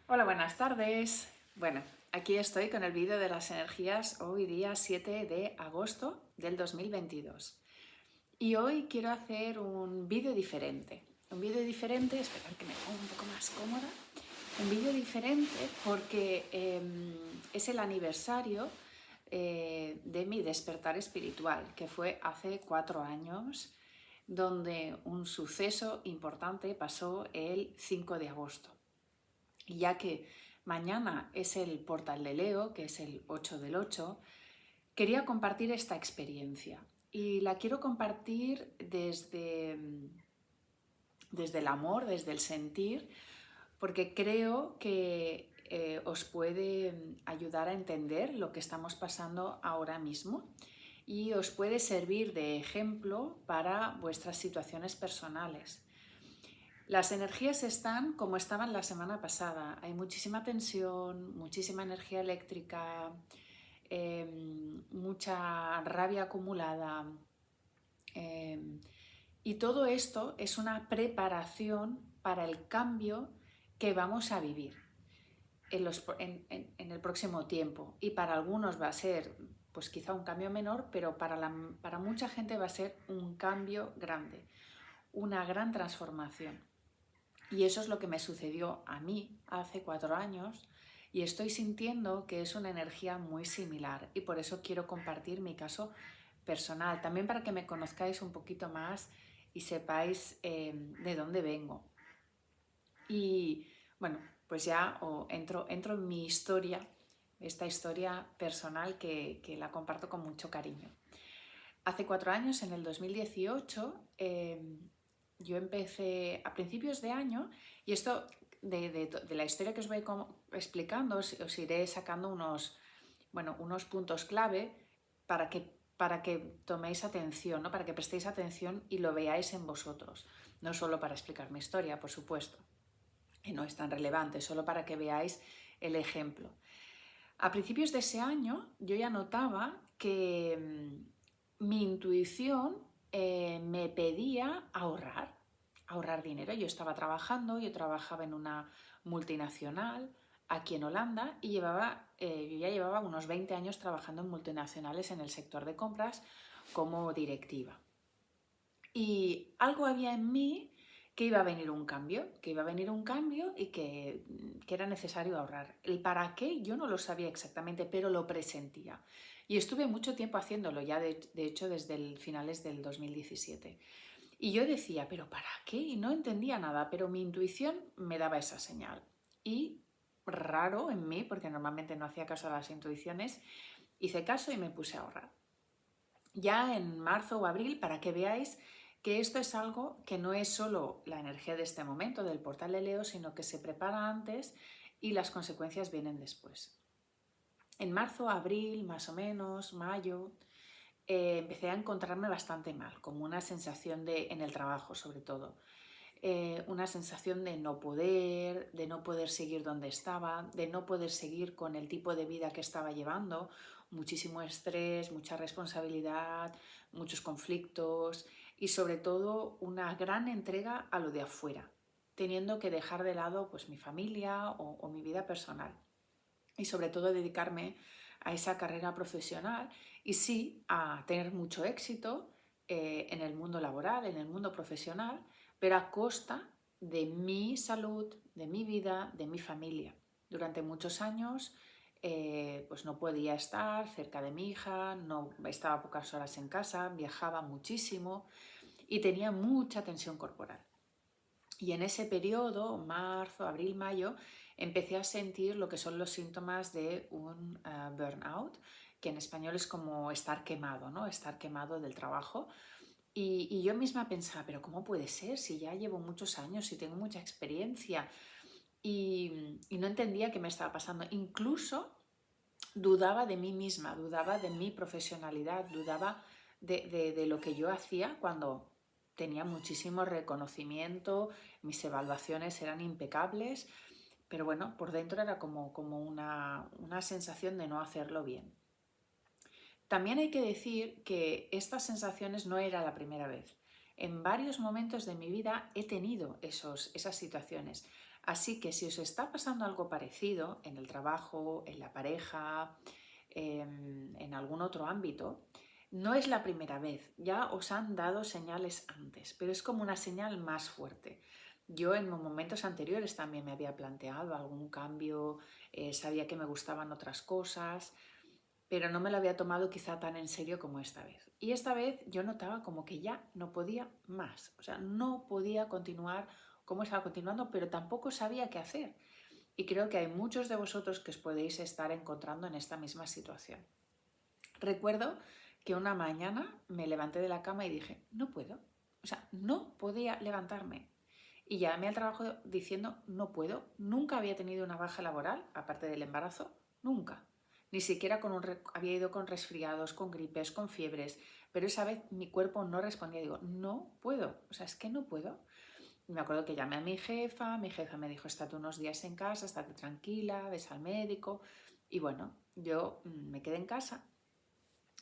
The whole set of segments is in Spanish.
Hola, buenas tardes. Bueno, aquí estoy con el vídeo de las energías hoy día 7 de agosto del 2022. Y hoy quiero hacer un vídeo diferente. Un vídeo diferente, esperad que me ponga un poco más cómoda. Un vídeo diferente porque es el aniversario de mi despertar espiritual, que fue hace 4 años, donde un suceso importante pasó el 5 de agosto. Y ya que mañana es el portal de Leo, que es el 8 del 8, quería compartir esta experiencia. Y la quiero compartir desde el amor, desde el sentir, porque creo que os puede ayudar a entender lo que estamos pasando ahora mismo y os puede servir de ejemplo para vuestras situaciones personales. Las energías están como estaban la semana pasada. Hay muchísima tensión, muchísima energía eléctrica, mucha rabia acumulada. Y todo esto es una preparación para el cambio que vamos a vivir en el próximo tiempo. Y para algunos va a ser pues quizá un cambio menor, pero para mucha gente va a ser un cambio grande, una gran transformación. Y eso es lo que me sucedió a mí hace 4 años y estoy sintiendo que es una energía muy similar y por eso quiero compartir mi caso personal, también para que me conozcáis un poquito más y sepáis de dónde vengo. Y bueno, pues ya entro en mi historia, esta historia personal que la comparto con mucho cariño. Hace 4 años, en el 2018, yo empecé a principios de año, y esto de la historia que os voy explicando, os iré sacando unos puntos clave para que toméis atención, ¿no? Para que prestéis atención y lo veáis en vosotros. No solo para explicar mi historia, por supuesto, que no es tan relevante, solo para que veáis el ejemplo. A principios de ese año yo ya notaba que mi intuición me pedía ahorrar dinero. Yo estaba trabajando, yo trabajaba en una multinacional aquí en Holanda y yo ya llevaba unos 20 años trabajando en multinacionales en el sector de compras como directiva. Y algo había en mí que iba a venir un cambio, y que era necesario ahorrar. El para qué yo no lo sabía exactamente, pero lo presentía. Y estuve mucho tiempo haciéndolo, ya de hecho desde finales del 2017. Y yo decía, ¿pero para qué? Y no entendía nada, pero mi intuición me daba esa señal. Y raro en mí, porque normalmente no hacía caso a las intuiciones, hice caso y me puse a ahorrar. Ya en marzo o abril, para que veáis que esto es algo que no es solo la energía de este momento del portal de Leo, sino que se prepara antes y las consecuencias vienen después. En marzo, abril, más o menos, mayo, empecé a encontrarme bastante mal, como una sensación en el trabajo sobre todo, una sensación de no poder seguir donde estaba, de no poder seguir con el tipo de vida que estaba llevando, muchísimo estrés, mucha responsabilidad, muchos conflictos y sobre todo una gran entrega a lo de afuera, teniendo que dejar de lado pues mi familia o mi vida personal y sobre todo dedicarme a esa carrera profesional y sí a tener mucho éxito en el mundo laboral, en el mundo profesional, pero a costa de mi salud, de mi vida, de mi familia. Durante muchos años pues no podía estar cerca de mi hija, no estaba pocas horas en casa, viajaba muchísimo y tenía mucha tensión corporal. Y en ese periodo, marzo, abril, mayo, empecé a sentir lo que son los síntomas de un burnout, que en español es como estar quemado, ¿no? Estar quemado del trabajo. Y yo misma pensaba, pero ¿cómo puede ser si ya llevo muchos años, si tengo mucha experiencia? Y no entendía qué me estaba pasando. Incluso dudaba de mí misma, dudaba de mi profesionalidad, dudaba de lo que yo hacía cuando tenía muchísimo reconocimiento, mis evaluaciones eran impecables, pero bueno, por dentro era como una sensación de no hacerlo bien. También hay que decir que estas sensaciones no era la primera vez. En varios momentos de mi vida he tenido esas situaciones. Así que si os está pasando algo parecido en el trabajo, en la pareja, en algún otro ámbito, no es la primera vez, ya os han dado señales antes, pero es como una señal más fuerte. Yo en momentos anteriores también me había planteado algún cambio, sabía que me gustaban otras cosas, pero no me lo había tomado quizá tan en serio como esta vez. Y esta vez yo notaba como que ya no podía más, o sea, no podía continuar como estaba continuando, pero tampoco sabía qué hacer. Y creo que hay muchos de vosotros que os podéis estar encontrando en esta misma situación. Recuerdo que una mañana me levanté de la cama y dije, no puedo, o sea, no podía levantarme. Y llamé al trabajo diciendo, no puedo, nunca había tenido una baja laboral, aparte del embarazo, nunca. Ni siquiera había ido con resfriados, con gripes, con fiebres, pero esa vez mi cuerpo no respondía. Digo, no puedo, o sea, es que no puedo. Y me acuerdo que llamé a mi jefa me dijo, estate unos días en casa, estate tranquila, ves al médico. Y bueno, yo me quedé en casa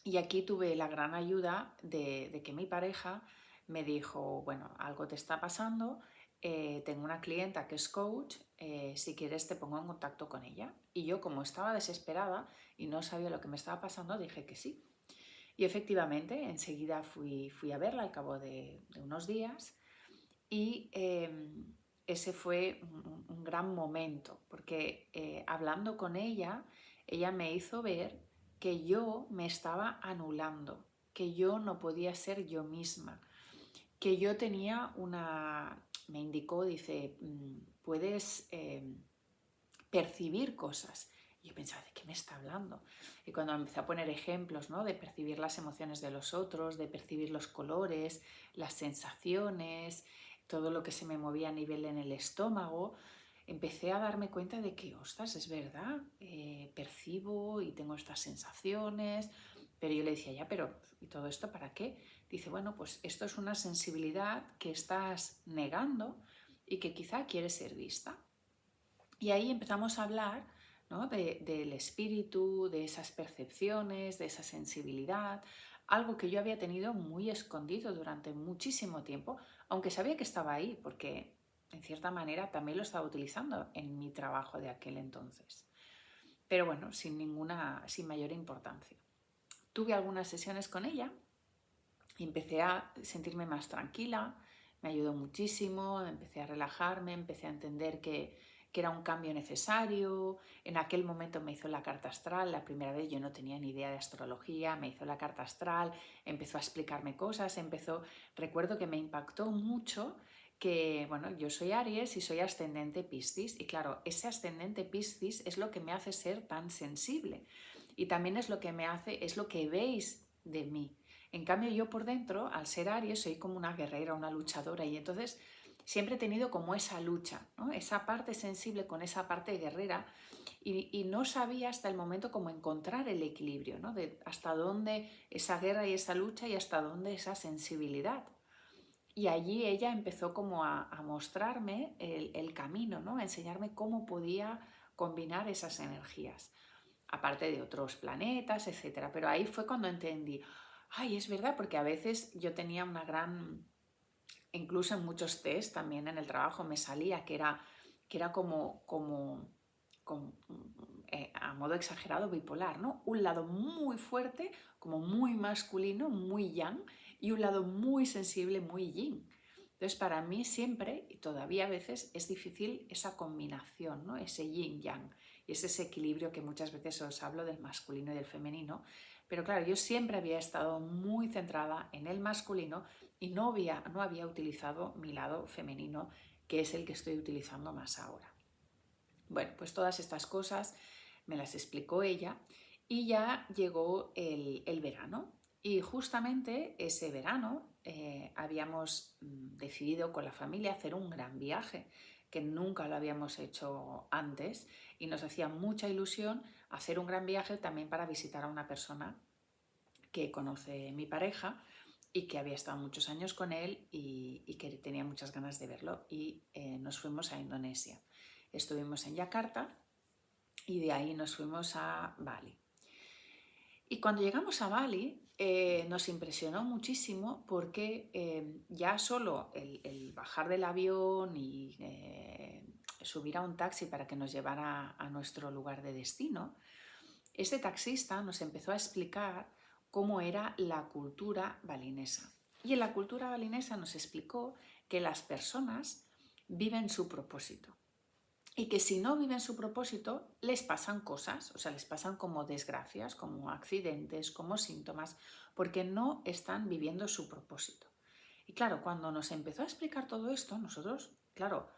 y aquí tuve la gran ayuda de que mi pareja me dijo, bueno, algo te está pasando, tengo una clienta que es coach, si quieres te pongo en contacto con ella. Y yo como estaba desesperada y no sabía lo que me estaba pasando, dije que sí. Y efectivamente, enseguida fui a verla al cabo de unos días y ese fue un gran momento, porque hablando con ella me hizo ver que yo me estaba anulando, que yo no podía ser yo misma, que yo tenía me indicó, dice, puedes percibir cosas. Y yo pensaba, ¿de qué me está hablando? Y cuando empecé a poner ejemplos, ¿no? De percibir las emociones de los otros, de percibir los colores, las sensaciones, todo lo que se me movía a nivel en el estómago, empecé a darme cuenta de que, ostras, es verdad, percibo y tengo estas sensaciones, pero yo le decía, ya, pero ¿y todo esto para qué? Dice, bueno, pues esto es una sensibilidad que estás negando y que quizá quieres ser vista. Y ahí empezamos a hablar, ¿no? Del espíritu, de esas percepciones, de esa sensibilidad, algo que yo había tenido muy escondido durante muchísimo tiempo, aunque sabía que estaba ahí, porque en cierta manera también lo estaba utilizando en mi trabajo de aquel entonces. Pero bueno, sin mayor importancia. Tuve algunas sesiones con ella y empecé a sentirme más tranquila, me ayudó muchísimo, empecé a relajarme, empecé a entender que era un cambio necesario. En aquel momento me hizo la carta astral, la primera vez yo no tenía ni idea de astrología, me hizo la carta astral, empezó a explicarme cosas, recuerdo que me impactó mucho que, bueno, yo soy Aries y soy ascendente Piscis y claro, ese ascendente Piscis es lo que me hace ser tan sensible y también es lo que es lo que veis de mí. En cambio, yo por dentro, al ser Aries, soy como una guerrera, una luchadora y entonces siempre he tenido como esa lucha, ¿no? Esa parte sensible con esa parte guerrera y no sabía hasta el momento cómo encontrar el equilibrio, ¿no? De hasta dónde esa guerra y esa lucha y hasta dónde esa sensibilidad. Y allí ella empezó como a mostrarme el camino, ¿no? A enseñarme cómo podía combinar esas energías, aparte de otros planetas, etcétera. Pero ahí fue cuando entendí, ay, es verdad, porque a veces yo tenía una gran, incluso en muchos test también en el trabajo me salía que era a modo exagerado bipolar, ¿no? Un lado muy fuerte, como muy masculino, muy yang, y un lado muy sensible, muy yin. Entonces, para mí siempre, y todavía a veces, es difícil esa combinación, ¿no? Ese yin-yang, y es ese equilibrio que muchas veces os hablo del masculino y del femenino. Pero claro, yo siempre había estado muy centrada en el masculino y no había utilizado mi lado femenino, que es el que estoy utilizando más ahora. Bueno, pues todas estas cosas me las explicó ella y ya llegó el verano. Y justamente ese verano habíamos decidido con la familia hacer un gran viaje, que nunca lo habíamos hecho antes y nos hacía mucha ilusión hacer un gran viaje también para visitar a una persona que conoce mi pareja y que había estado muchos años con él y que tenía muchas ganas de verlo. Y nos fuimos a Indonesia. Estuvimos en Yakarta y de ahí nos fuimos a Bali. Y cuando llegamos a Bali nos impresionó muchísimo porque ya solo el bajar del avión y subir a un taxi para que nos llevara a nuestro lugar de destino, este taxista nos empezó a explicar cómo era la cultura balinesa. Y en la cultura balinesa nos explicó que las personas viven su propósito y que si no viven su propósito les pasan cosas, o sea, les pasan como desgracias, como accidentes, como síntomas, porque no están viviendo su propósito. Y claro, cuando nos empezó a explicar todo esto, nosotros, claro,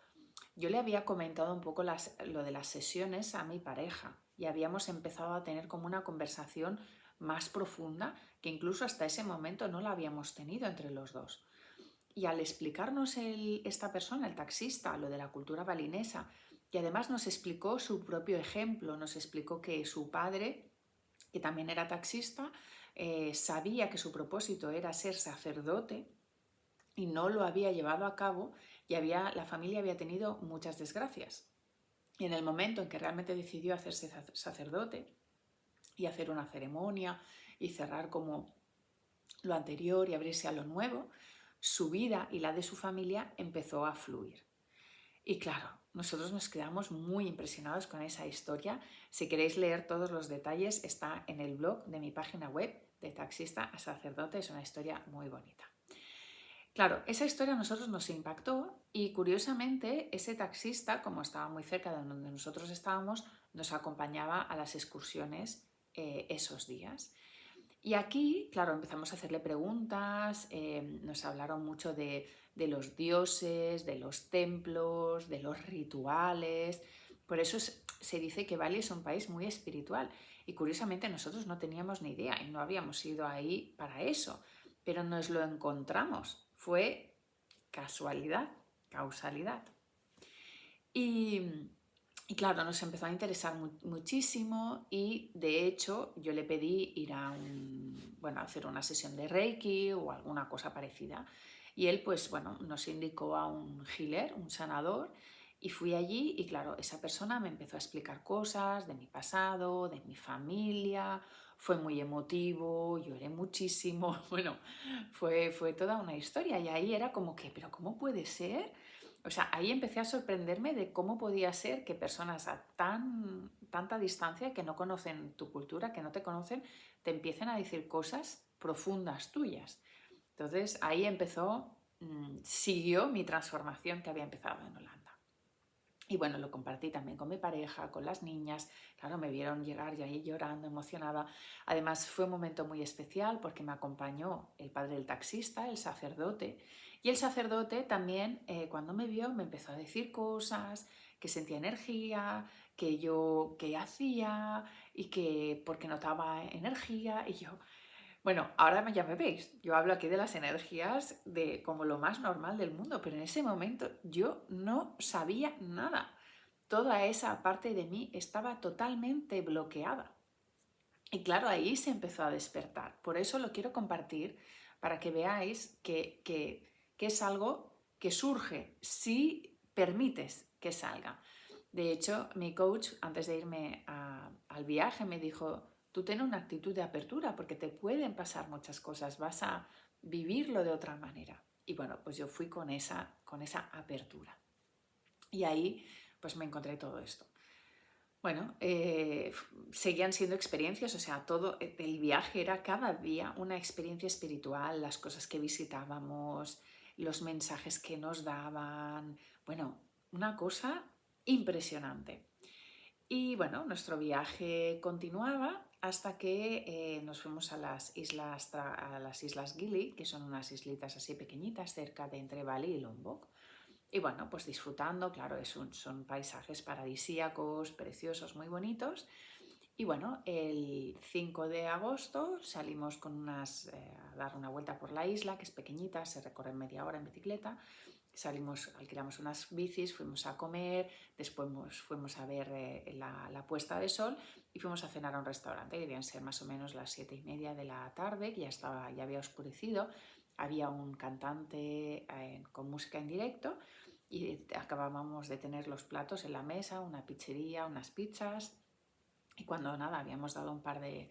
yo le había comentado un poco lo de las sesiones a mi pareja y habíamos empezado a tener como una conversación más profunda que incluso hasta ese momento no la habíamos tenido entre los dos. Y al explicarnos esta persona, el taxista, lo de la cultura balinesa, y además nos explicó su propio ejemplo, nos explicó que su padre, que también era taxista, sabía que su propósito era ser sacerdote y no lo había llevado a cabo y la familia había tenido muchas desgracias. Y en el momento en que realmente decidió hacerse sacerdote y hacer una ceremonia y cerrar como lo anterior y abrirse a lo nuevo, su vida y la de su familia empezó a fluir. Y claro, nosotros nos quedamos muy impresionados con esa historia. Si queréis leer todos los detalles, está en el blog de mi página web, de taxista a sacerdote. Es una historia muy bonita. Claro, esa historia a nosotros nos impactó y curiosamente ese taxista, como estaba muy cerca de donde nosotros estábamos, nos acompañaba a las excursiones esos días. Y aquí, claro, empezamos a hacerle preguntas, nos hablaron mucho de los dioses, de los templos, de los rituales. Por eso se dice que Bali es un país muy espiritual y curiosamente nosotros no teníamos ni idea y no habíamos ido ahí para eso, pero nos lo encontramos. Fue casualidad, causalidad. Y claro, nos empezó a interesar muchísimo y de hecho yo le pedí ir a hacer una sesión de Reiki o alguna cosa parecida. Y él pues bueno, nos indicó a un healer, un sanador, y fui allí y claro, esa persona me empezó a explicar cosas de mi pasado, de mi familia, fue muy emotivo, lloré muchísimo, bueno, fue toda una historia y ahí era como que, pero ¿cómo puede ser? O sea, ahí empecé a sorprenderme de cómo podía ser que personas a tanta distancia que no conocen tu cultura, que no te conocen, te empiecen a decir cosas profundas tuyas. Entonces ahí siguió mi transformación que había empezado en Holanda. Y bueno, lo compartí también con mi pareja, con las niñas. Claro, me vieron llegar y ahí llorando, emocionada. Además, fue un momento muy especial porque me acompañó el padre del taxista, el sacerdote. Y el sacerdote también, cuando me vio, me empezó a decir cosas, que sentía energía, que yo qué hacía y que porque notaba energía. Y yo, bueno, ahora ya me veis, yo hablo aquí de las energías de como lo más normal del mundo, pero en ese momento yo no sabía nada. Toda esa parte de mí estaba totalmente bloqueada. Y claro, ahí se empezó a despertar. Por eso lo quiero compartir para que veáis que es algo que surge si permites que salga. De hecho, mi coach, antes de irme al viaje, me dijo, tú ten una actitud de apertura porque te pueden pasar muchas cosas, vas a vivirlo de otra manera. Y bueno, pues yo fui con esa apertura. Y ahí pues me encontré todo esto. Bueno, seguían siendo experiencias, o sea, todo el viaje era cada día una experiencia espiritual, las cosas que visitábamos, los mensajes que nos daban, bueno, una cosa impresionante. Y bueno, nuestro viaje continuaba hasta que nos fuimos a las islas Gili, que son unas islitas así pequeñitas cerca de entre Bali y Lombok. Y bueno, pues disfrutando, claro, son paisajes paradisíacos, preciosos, muy bonitos. Y bueno, el 5 de agosto salimos a dar una vuelta por la isla, que es pequeñita, se recorre en media hora en bicicleta. Salimos, alquilamos unas bicis, fuimos a comer, después fuimos a ver la puesta de sol y fuimos a cenar a un restaurante. Debían ser más o menos las 7:30 de la tarde, que ya había oscurecido. Había un cantante con música en directo y acabábamos de tener los platos en la mesa, una pizzería, unas pizzas. Y cuando nada, habíamos dado un par de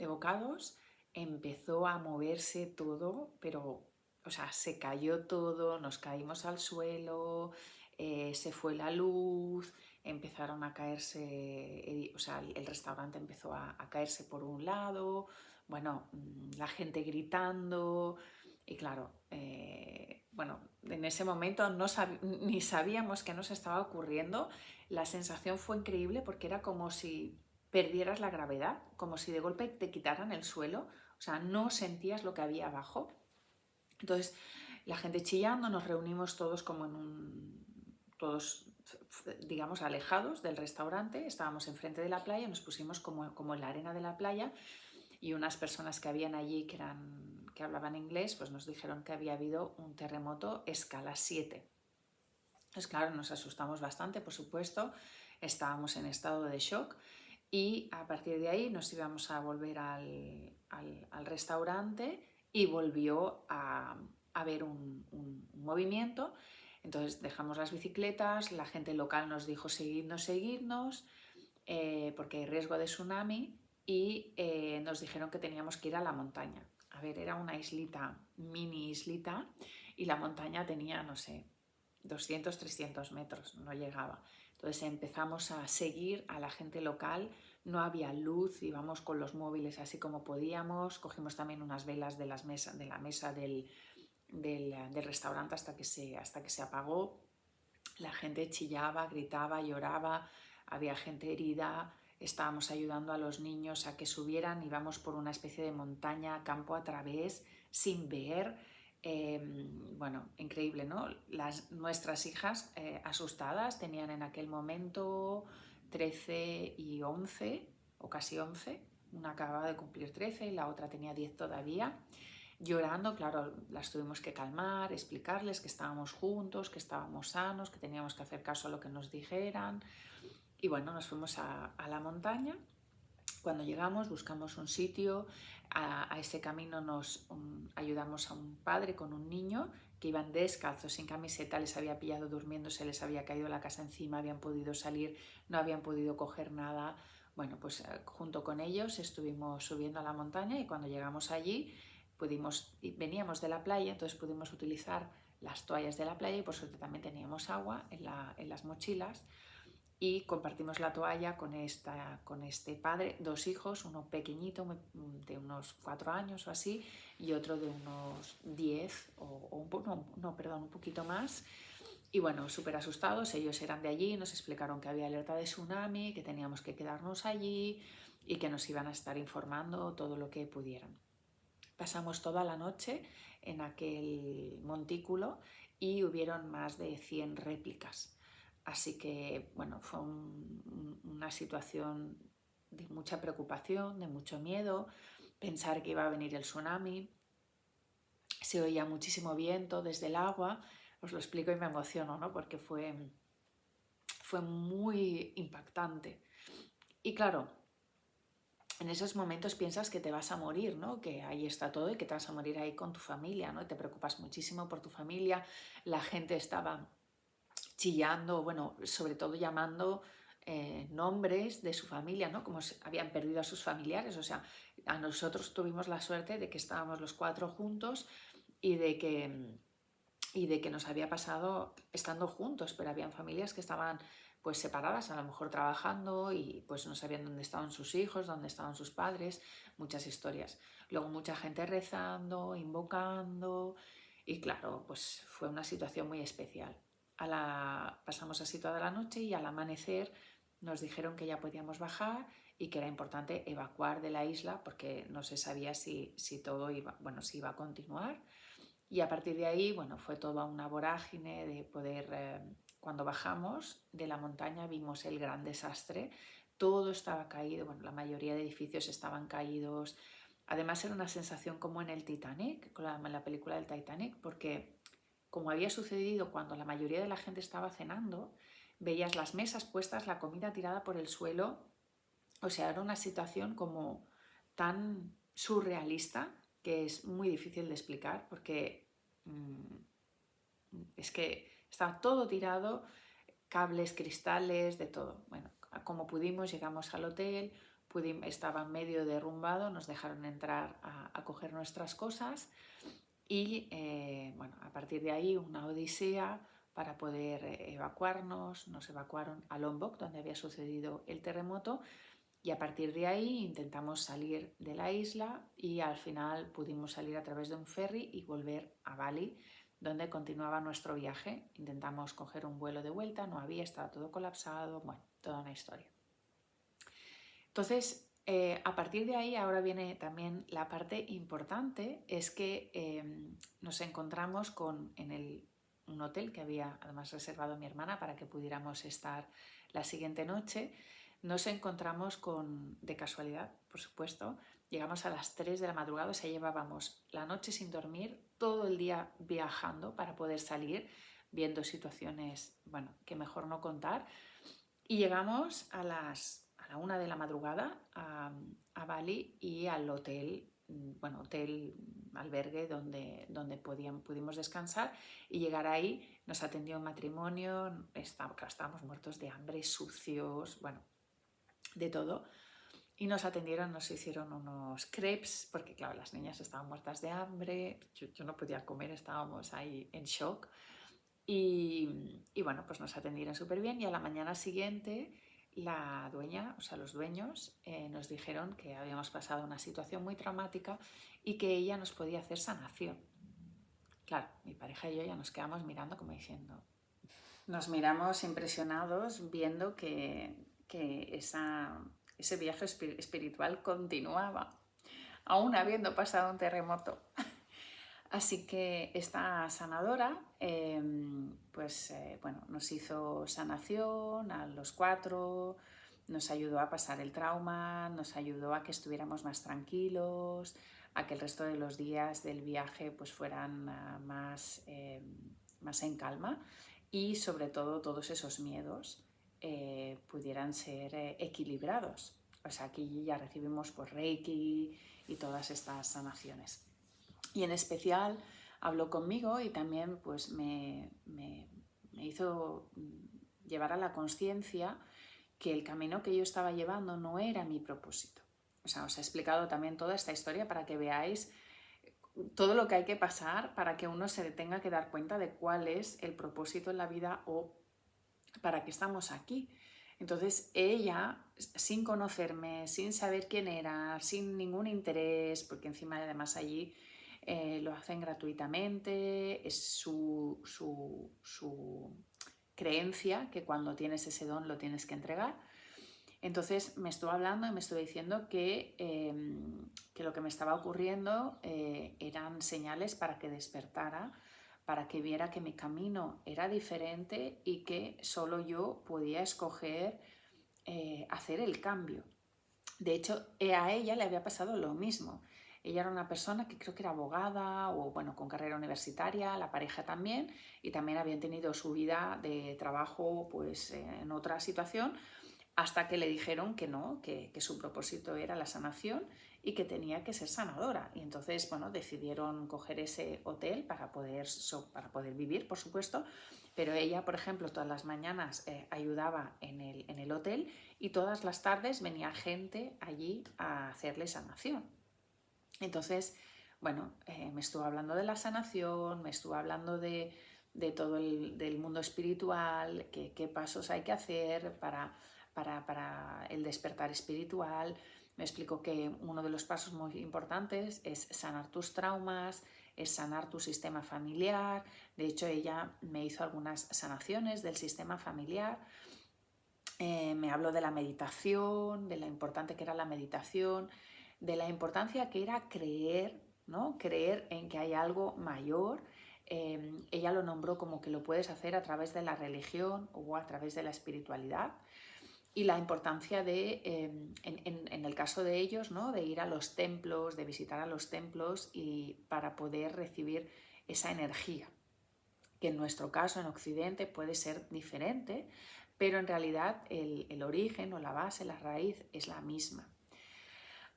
bocados, empezó a moverse todo, pero, o sea, se cayó todo, nos caímos al suelo, se fue la luz, empezaron a caerse, o sea, el restaurante empezó a caerse por un lado, bueno, la gente gritando y claro, bueno, en ese momento ni sabíamos qué nos estaba ocurriendo. La sensación fue increíble porque era como si perdieras la gravedad, como si de golpe te quitaran el suelo, o sea, no sentías lo que había abajo. Entonces, la gente chillando, nos reunimos todos como todos, digamos, alejados del restaurante, estábamos enfrente de la playa, nos pusimos como en la arena de la playa y unas personas que habían allí que hablaban inglés, pues nos dijeron que había habido un terremoto escala 7. Entonces, claro, nos asustamos bastante, por supuesto, estábamos en estado de shock y a partir de ahí nos íbamos a volver al restaurante y volvió a haber un movimiento. Entonces dejamos las bicicletas, la gente local nos dijo seguidnos, seguidnos, porque hay riesgo de tsunami y nos dijeron que teníamos que ir a la montaña. A ver, era una islita, mini islita, y la montaña tenía, no sé, 200, 300 metros, no llegaba. Entonces empezamos a seguir a la gente local, no había luz, íbamos con los móviles así como podíamos, cogimos también unas velas de la mesa del restaurante hasta que se apagó. La gente chillaba, gritaba, lloraba, había gente herida, estábamos ayudando a los niños a que subieran, íbamos por una especie de montaña, campo a través, sin ver. Bueno, increíble, ¿no? Nuestras hijas asustadas tenían en aquel momento 13 y 11, o casi 11, una acababa de cumplir 13 y la otra tenía 10 todavía, llorando. Claro, las tuvimos que calmar, explicarles que estábamos juntos, que estábamos sanos, que teníamos que hacer caso a lo que nos dijeran. Y bueno, nos fuimos a la montaña. Cuando llegamos buscamos un sitio, a ese camino nos ayudamos a un padre con un niño que iban descalzos, sin camiseta, les había pillado durmiendo, se les había caído la casa encima, habían podido salir, no habían podido coger nada. Bueno, pues junto con ellos estuvimos subiendo a la montaña y cuando llegamos allí veníamos de la playa, entonces pudimos utilizar las toallas de la playa y por suerte también teníamos agua en las mochilas y compartimos la toalla con este padre, dos hijos, uno pequeñito de unos 4 años o así y otro de unos 10 un poquito más. Y bueno, súper asustados, ellos eran de allí, nos explicaron que había alerta de tsunami, que teníamos que quedarnos allí y que nos iban a estar informando todo lo que pudieran. Pasamos toda la noche en aquel montículo y hubieron más de 100 réplicas. Así que, bueno, fue una situación de mucha preocupación, de mucho miedo, pensar que iba a venir el tsunami. Se oía muchísimo viento desde el agua, os lo explico y me emociono, ¿no? Porque fue muy impactante. Y claro, en esos momentos piensas que te vas a morir, ¿no? Que ahí está todo y que te vas a morir ahí con tu familia, ¿no? Te preocupas muchísimo por tu familia, la gente estaba chillando, bueno, sobre todo llamando nombres de su familia, ¿no? Como si habían perdido a sus familiares, o sea, a nosotros tuvimos la suerte de que estábamos los 4 juntos y de que nos había pasado estando juntos, pero habían familias que estaban pues separadas, a lo mejor trabajando y pues no sabían dónde estaban sus hijos, dónde estaban sus padres, muchas historias. Luego mucha gente rezando, invocando y claro, pues fue una situación muy especial. Pasamos así toda la noche y al amanecer nos dijeron que ya podíamos bajar y que era importante evacuar de la isla porque no se sabía si todo iba, bueno, si iba a continuar. Y a partir de ahí, bueno, fue toda una vorágine de poder, cuando bajamos de la montaña vimos el gran desastre, todo estaba caído, bueno, la mayoría de edificios estaban caídos. Además era una sensación como en el Titanic, en la película del Titanic, porque como había sucedido cuando la mayoría de la gente estaba cenando, veías las mesas puestas, la comida tirada por el suelo, o sea, era una situación como tan surrealista que es muy difícil de explicar porque es que estaba todo tirado, cables, cristales, de todo. Bueno, como pudimos llegamos al hotel, estaba medio derrumbado, nos dejaron entrar a coger nuestras cosas y bueno, a partir de ahí una odisea, para poder evacuarnos. Nos evacuaron a Lombok, donde había sucedido el terremoto, y a partir de ahí intentamos salir de la isla y al final pudimos salir a través de un ferry y volver a Bali, donde continuaba nuestro viaje. Intentamos coger un vuelo de vuelta, no había, estaba todo colapsado, bueno, toda una historia. Entonces, a partir de ahí ahora viene también la parte importante, es que nos encontramos en un hotel que había además reservado mi hermana para que pudiéramos estar la siguiente noche. Nos encontramos de casualidad, por supuesto, llegamos a las 3 de la madrugada, o sea, llevábamos la noche sin dormir, todo el día viajando para poder salir, viendo situaciones, bueno, que mejor no contar, y llegamos a la 1 de la madrugada a Bali y al hotel, bueno, hotel albergue donde pudimos descansar y llegar ahí. Nos atendió un matrimonio, estábamos muertos de hambre, sucios, bueno, de todo. Y nos atendieron, nos hicieron unos crepes, porque claro, las niñas estaban muertas de hambre, yo no podía comer, estábamos ahí en shock. Y bueno, pues nos atendieron súper bien y a la mañana siguiente la dueña, o sea, los dueños, nos dijeron que habíamos pasado una situación muy traumática y que ella nos podía hacer sanación. Claro, mi pareja y yo ya nos quedamos mirando como diciendo, nos miramos impresionados viendo que ese viaje espiritual continuaba, aún habiendo pasado un terremoto. Así que esta sanadora bueno, nos hizo sanación a los 4, nos ayudó a pasar el trauma, nos ayudó a que estuviéramos más tranquilos, a que el resto de los días del viaje pues, fueran más en calma y sobre todo todos esos miedos pudieran ser equilibrados. O sea, aquí ya recibimos pues, Reiki y todas estas sanaciones. Y en especial habló conmigo y también pues, me hizo llevar a la conciencia que el camino que yo estaba llevando no era mi propósito. O sea, os he explicado también toda esta historia para que veáis todo lo que hay que pasar para que uno se tenga que dar cuenta de cuál es el propósito en la vida o para qué estamos aquí. Entonces ella, sin conocerme, sin saber quién era, sin ningún interés, porque encima además allí lo hacen gratuitamente, es su creencia que cuando tienes ese don lo tienes que entregar. Entonces me estuvo hablando y me estuvo diciendo que lo que me estaba ocurriendo eran señales para que despertara, para que viera que mi camino era diferente y que solo yo podía escoger hacer el cambio. De hecho, a ella le había pasado lo mismo. Ella era una persona que creo que era abogada o bueno, con carrera universitaria, la pareja también, y también habían tenido su vida de trabajo pues, en otra situación, hasta que le dijeron que no, que su propósito era la sanación y que tenía que ser sanadora. Y entonces, bueno, decidieron coger ese hotel para poder vivir, por supuesto, pero ella, por ejemplo, todas las mañanas ayudaba en el hotel y todas las tardes venía gente allí a hacerle sanación. Entonces, bueno, me estuvo hablando de la sanación, me estuvo hablando de todo del mundo espiritual, qué pasos hay que hacer para el despertar espiritual. Me explicó que uno de los pasos muy importantes es sanar tus traumas, es sanar tu sistema familiar. De hecho, ella me hizo algunas sanaciones del sistema familiar. Me habló de la meditación, de lo importante que era la meditación, de la importancia que era creer, ¿no? Creer en que hay algo mayor. Ella lo nombró como que lo puedes hacer a través de la religión o a través de la espiritualidad. Y la importancia de, en el caso de ellos, ¿no? De ir a los templos, de visitar a los templos y para poder recibir esa energía, que en nuestro caso en Occidente puede ser diferente, pero en realidad el origen o la base, la raíz es la misma.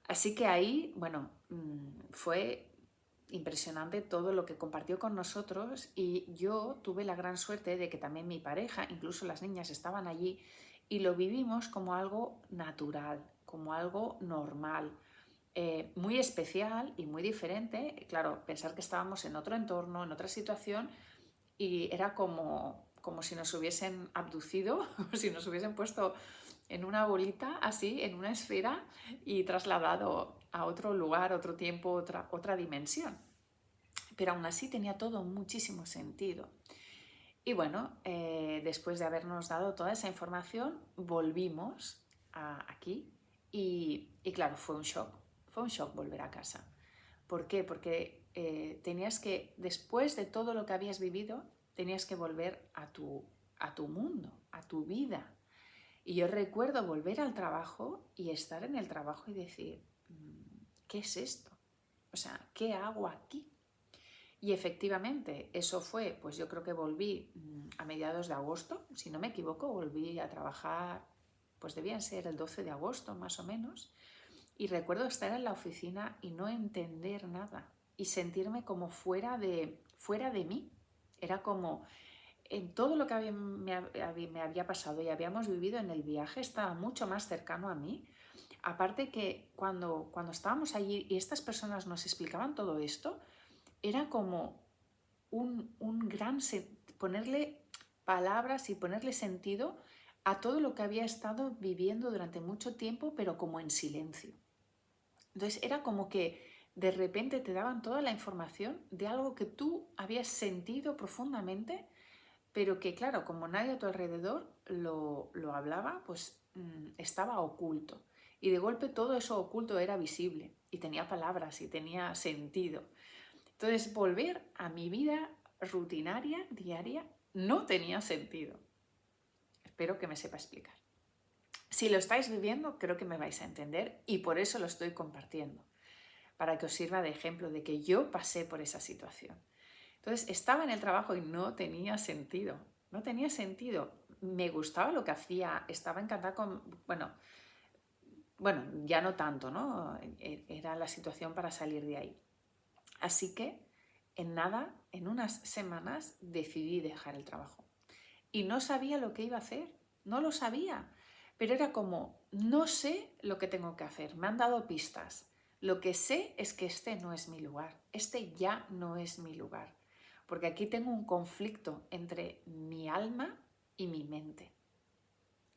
Así que ahí, bueno, fue impresionante todo lo que compartió con nosotros y yo tuve la gran suerte de que también mi pareja, incluso las niñas estaban allí y lo vivimos como algo natural, como algo normal, muy especial y muy diferente. Claro, pensar que estábamos en otro entorno, en otra situación y era como si nos hubiesen abducido, como si nos hubiesen puesto en una bolita, así, en una esfera y trasladado a otro lugar, otro tiempo, otra dimensión. Pero aún así tenía todo muchísimo sentido. Y bueno, después de habernos dado toda esa información, volvimos aquí y claro, fue un shock volver a casa. ¿Por qué? Porque tenías que, después de todo lo que habías vivido, tenías que volver a tu mundo, a tu vida. Y yo recuerdo volver al trabajo y estar en el trabajo y decir, ¿qué es esto? O sea, ¿qué hago aquí? Y efectivamente, eso fue, pues yo creo que volví a mediados de agosto, si no me equivoco, volví a trabajar, pues debía ser el 12 de agosto más o menos, y recuerdo estar en la oficina y no entender nada y sentirme como fuera de mí. Era como en todo lo que me había pasado y habíamos vivido en el viaje estaba mucho más cercano a mí. Aparte que cuando estábamos allí y estas personas nos explicaban todo esto, era como un gran ponerle palabras y ponerle sentido a todo lo que había estado viviendo durante mucho tiempo, pero como en silencio. Entonces era como que de repente te daban toda la información de algo que tú habías sentido profundamente, pero que claro, como nadie a tu alrededor lo hablaba, pues estaba oculto. Y de golpe todo eso oculto era visible y tenía palabras y tenía sentido. Entonces, volver a mi vida rutinaria, diaria, no tenía sentido. Espero que me sepa explicar. Si lo estáis viviendo, creo que me vais a entender y por eso lo estoy compartiendo, para que os sirva de ejemplo de que yo pasé por esa situación. Entonces, estaba en el trabajo y no tenía sentido. No tenía sentido. Me gustaba lo que hacía, estaba encantada con... Bueno, ya no tanto, ¿no? Era la situación para salir de ahí. Así que en nada, en unas semanas, decidí dejar el trabajo. Y no sabía lo que iba a hacer, no lo sabía. Pero era como, no sé lo que tengo que hacer, me han dado pistas. Lo que sé es que este no es mi lugar, este ya no es mi lugar. Porque aquí tengo un conflicto entre mi alma y mi mente.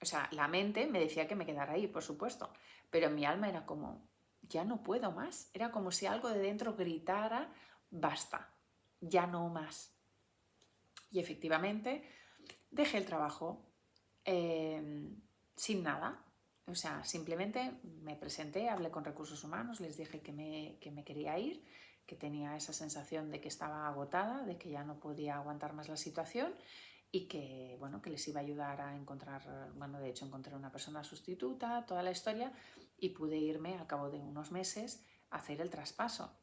O sea, la mente me decía que me quedara ahí, por supuesto, pero mi alma era como, ya no puedo más. Era como si algo de dentro gritara, basta, ya no más. Y efectivamente dejé el trabajo sin nada. O sea, simplemente me presenté, hablé con recursos humanos, les dije que me quería ir, que tenía esa sensación de que estaba agotada, de que ya no podía aguantar más la situación y que, bueno, que les iba a ayudar a encontrar, bueno, de hecho encontré una persona sustituta, toda la historia, y pude irme al cabo de unos meses a hacer el traspaso.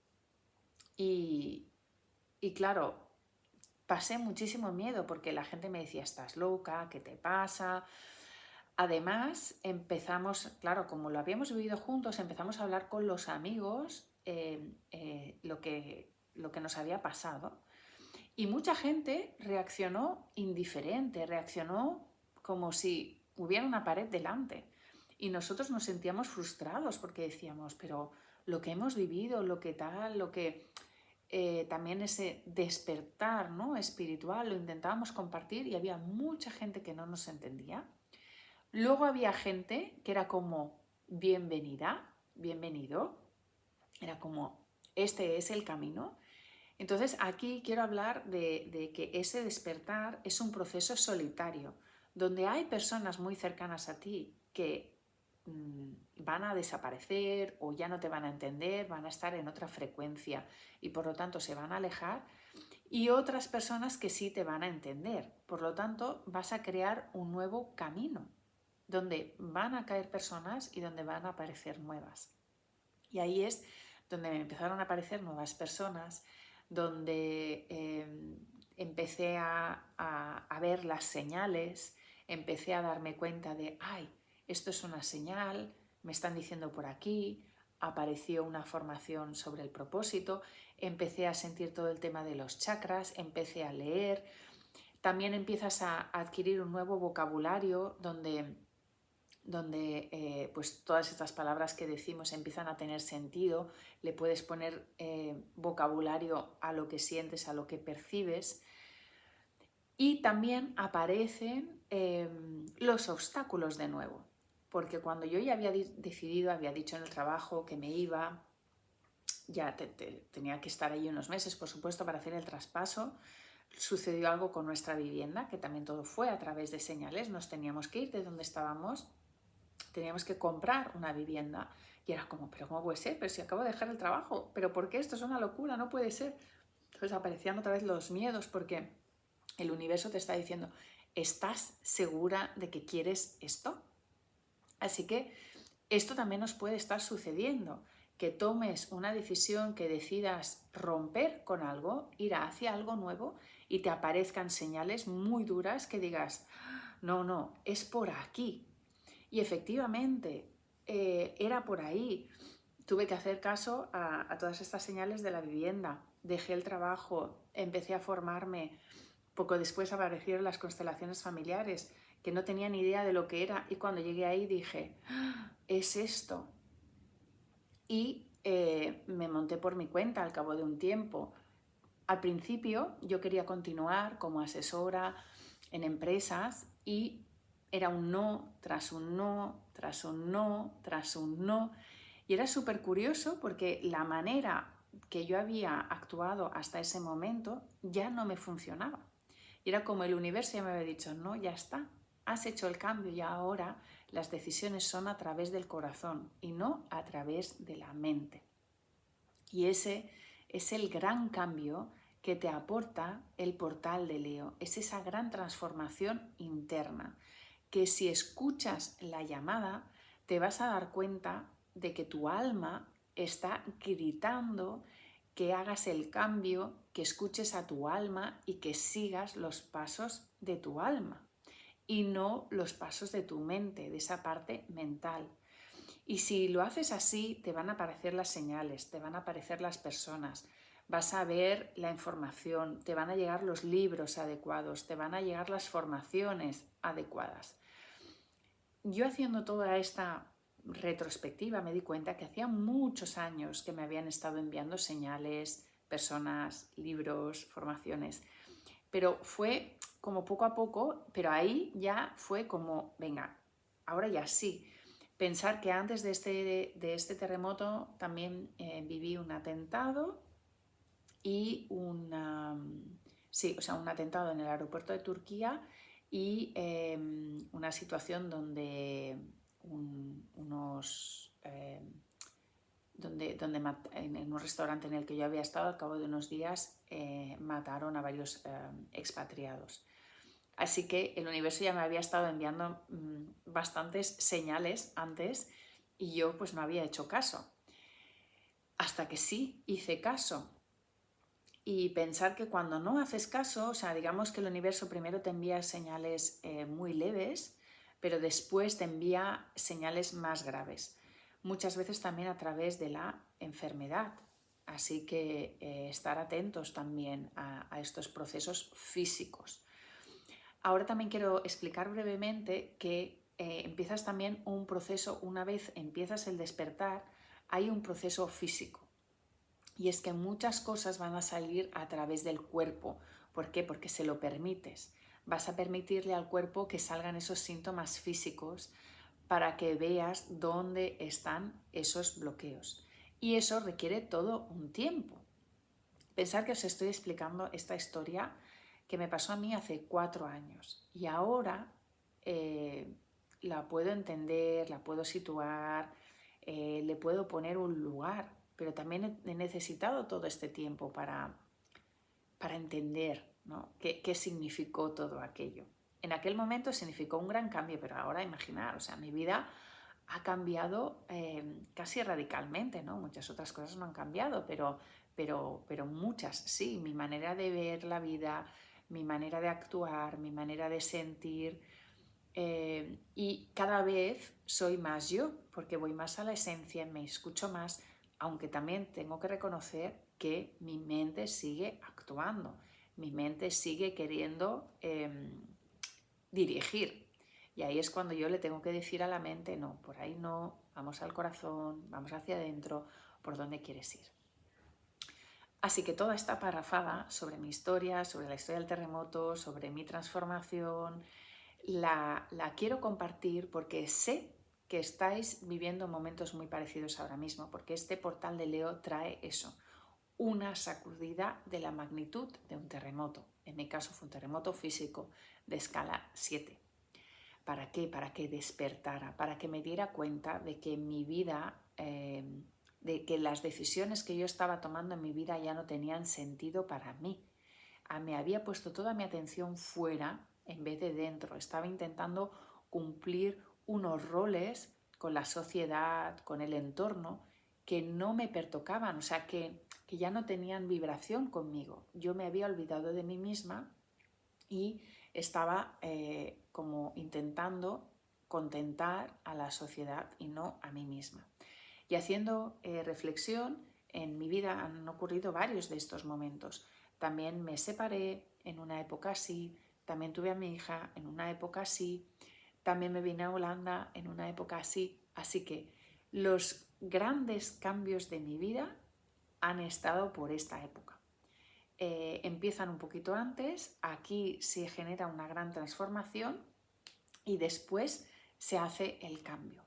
Y claro, pasé muchísimo miedo porque la gente me decía, estás loca, ¿qué te pasa? Además, empezamos, claro, como lo habíamos vivido juntos, empezamos a hablar con los amigos lo que nos había pasado. Y mucha gente reaccionó indiferente, reaccionó como si hubiera una pared delante. Y nosotros nos sentíamos frustrados porque decíamos, pero lo que hemos vivido, lo que tal, lo que también ese despertar, ¿no?, espiritual, lo intentábamos compartir y había mucha gente que no nos entendía. Luego había gente que era como, bienvenida, bienvenido, era como, este es el camino. Entonces aquí quiero hablar de que ese despertar es un proceso solitario, donde hay personas muy cercanas a ti que van a desaparecer o ya no te van a entender, van a estar en otra frecuencia y por lo tanto se van a alejar, y otras personas que sí te van a entender. Por lo tanto, vas a crear un nuevo camino donde van a caer personas y donde van a aparecer nuevas. Y ahí es donde me empezaron a aparecer nuevas personas, donde empecé a ver las señales, empecé a darme cuenta de, ay, esto es una señal, me están diciendo por aquí, apareció una formación sobre el propósito, empecé a sentir todo el tema de los chakras, empecé a leer, también empiezas a adquirir un nuevo vocabulario donde pues todas estas palabras que decimos empiezan a tener sentido, le puedes poner vocabulario a lo que sientes, a lo que percibes. Y también aparecen los obstáculos de nuevo, porque cuando yo ya había decidido, había dicho en el trabajo que me iba, ya tenía que estar ahí unos meses, por supuesto, para hacer el traspaso. Sucedió algo con nuestra vivienda, que también todo fue a través de señales. Nos teníamos que ir de donde estábamos, teníamos que comprar una vivienda. Y era como, ¿pero cómo puede ser? Pero si acabo de dejar el trabajo, ¿pero por qué? Esto es una locura, no puede ser. Entonces aparecían otra vez los miedos, porque el universo te está diciendo, ¿estás segura de que quieres esto? Así que esto también nos puede estar sucediendo, que tomes una decisión, que decidas romper con algo, ir hacia algo nuevo y te aparezcan señales muy duras que digas, no, no, es por aquí. Y efectivamente, era por ahí. Tuve que hacer caso a todas estas señales de la vivienda. Dejé el trabajo, empecé a formarme. Poco después aparecieron las constelaciones familiares, que no tenía ni idea de lo que era. Y cuando llegué ahí dije, "Ah, es esto". Y me monté por mi cuenta al cabo de un tiempo. Al principio yo quería continuar como asesora en empresas y era un no, tras un no, tras un no, tras un no. Y era súper curioso porque la manera que yo había actuado hasta ese momento ya no me funcionaba. Y era como el universo ya me había dicho, no, ya está, has hecho el cambio y ahora las decisiones son a través del corazón y no a través de la mente. Y ese es el gran cambio que te aporta el portal de Leo. Es esa gran transformación interna que si escuchas la llamada te vas a dar cuenta de que tu alma está gritando que hagas el cambio, que escuches a tu alma y que sigas los pasos de tu alma y no los pasos de tu mente, de esa parte mental. Y si lo haces así, te van a aparecer las señales, te van a aparecer las personas, vas a ver la información, te van a llegar los libros adecuados, te van a llegar las formaciones adecuadas. Yo haciendo toda esta retrospectiva me di cuenta que hacía muchos años que me habían estado enviando señales, personas, libros, formaciones, pero fue como poco a poco, pero ahí ya fue como, venga, ahora ya sí. Pensar que antes de este terremoto también viví un atentado y sí, o sea, un atentado en el aeropuerto de Turquía y una situación donde unos... en un restaurante en el que yo había estado, al cabo de unos días mataron a varios expatriados. Así que el universo ya me había estado enviando bastantes señales antes y yo pues no había hecho caso. Hasta que sí hice caso. Y pensar que cuando no haces caso, o sea, digamos que el universo primero te envía señales muy leves, pero después te envía señales más graves. Muchas veces también a través de la enfermedad. Así que estar atentos también a estos procesos físicos. Ahora también quiero explicar brevemente que empiezas también un proceso, una vez empiezas el despertar, hay un proceso físico. Y es que muchas cosas van a salir a través del cuerpo. ¿Por qué? Porque se lo permites. Vas a permitirle al cuerpo que salgan esos síntomas físicos para que veas dónde están esos bloqueos. Y eso requiere todo un tiempo. Pensar que os estoy explicando esta historia que me pasó a mí hace 4 años y ahora la puedo entender, la puedo situar, le puedo poner un lugar, pero también he necesitado todo este tiempo para entender, ¿no? qué significó todo aquello. En aquel momento significó un gran cambio, pero ahora imaginar, o sea, mi vida ha cambiado casi radicalmente, ¿no? Muchas otras cosas no han cambiado, pero muchas sí. Mi manera de ver la vida, mi manera de actuar, mi manera de sentir. Y cada vez soy más yo, porque voy más a la esencia, me escucho más, aunque también tengo que reconocer que mi mente sigue actuando, mi mente sigue queriendo dirigir. Y ahí es cuando yo le tengo que decir a la mente, no, por ahí no, vamos al corazón, vamos hacia adentro, por dónde quieres ir. Así que toda esta parrafada sobre mi historia, sobre la historia del terremoto, sobre mi transformación, la quiero compartir porque sé que estáis viviendo momentos muy parecidos ahora mismo, porque este portal de Leo trae eso, una sacudida de la magnitud de un terremoto. En mi caso fue un terremoto físico de escala 7. ¿Para qué? Para que despertara, para que me diera cuenta de que mi vida, de que las decisiones que yo estaba tomando en mi vida ya no tenían sentido para mí. Me había puesto toda mi atención fuera en vez de dentro. Estaba intentando cumplir unos roles con la sociedad, con el entorno, que no me pertocaban, o sea, que ya no tenían vibración conmigo. Yo me había olvidado de mí misma y estaba como intentando contentar a la sociedad y no a mí misma. Y haciendo reflexión, en mi vida han ocurrido varios de estos momentos. También me separé en una época así, también tuve a mi hija en una época así, también me vine a Holanda en una época así. Así que los grandes cambios de mi vida han estado por esta época. Empiezan un poquito antes, aquí se genera una gran transformación y después se hace el cambio.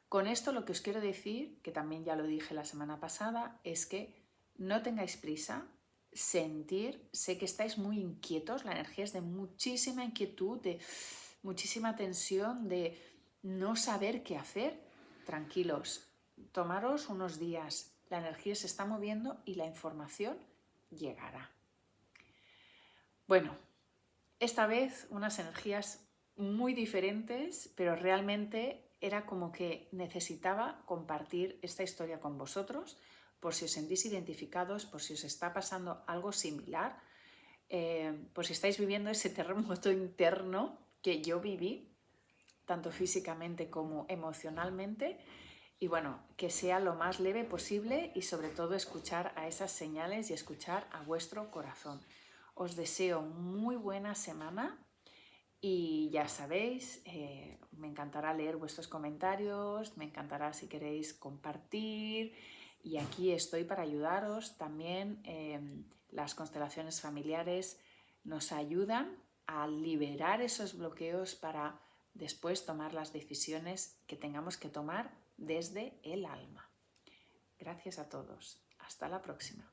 Con esto lo que os quiero decir, que también ya lo dije la semana pasada, es que no tengáis prisa, sentir, sé que estáis muy inquietos, la energía es de muchísima inquietud, de muchísima tensión, de no saber qué hacer. Tranquilos, tomaros unos días, la energía se está moviendo y la información llegará. Bueno, esta vez unas energías muy diferentes, pero realmente era como que necesitaba compartir esta historia con vosotros, por si os sentís identificados, por si os está pasando algo similar, por si estáis viviendo ese terremoto interno que yo viví, tanto físicamente como emocionalmente. Y bueno, que sea lo más leve posible y sobre todo escuchar a esas señales y escuchar a vuestro corazón. Os deseo muy buena semana y ya sabéis, me encantará leer vuestros comentarios, me encantará si queréis compartir y aquí estoy para ayudaros. También las constelaciones familiares nos ayudan a liberar esos bloqueos para después tomar las decisiones que tengamos que tomar desde el alma. Gracias a todos. Hasta la próxima.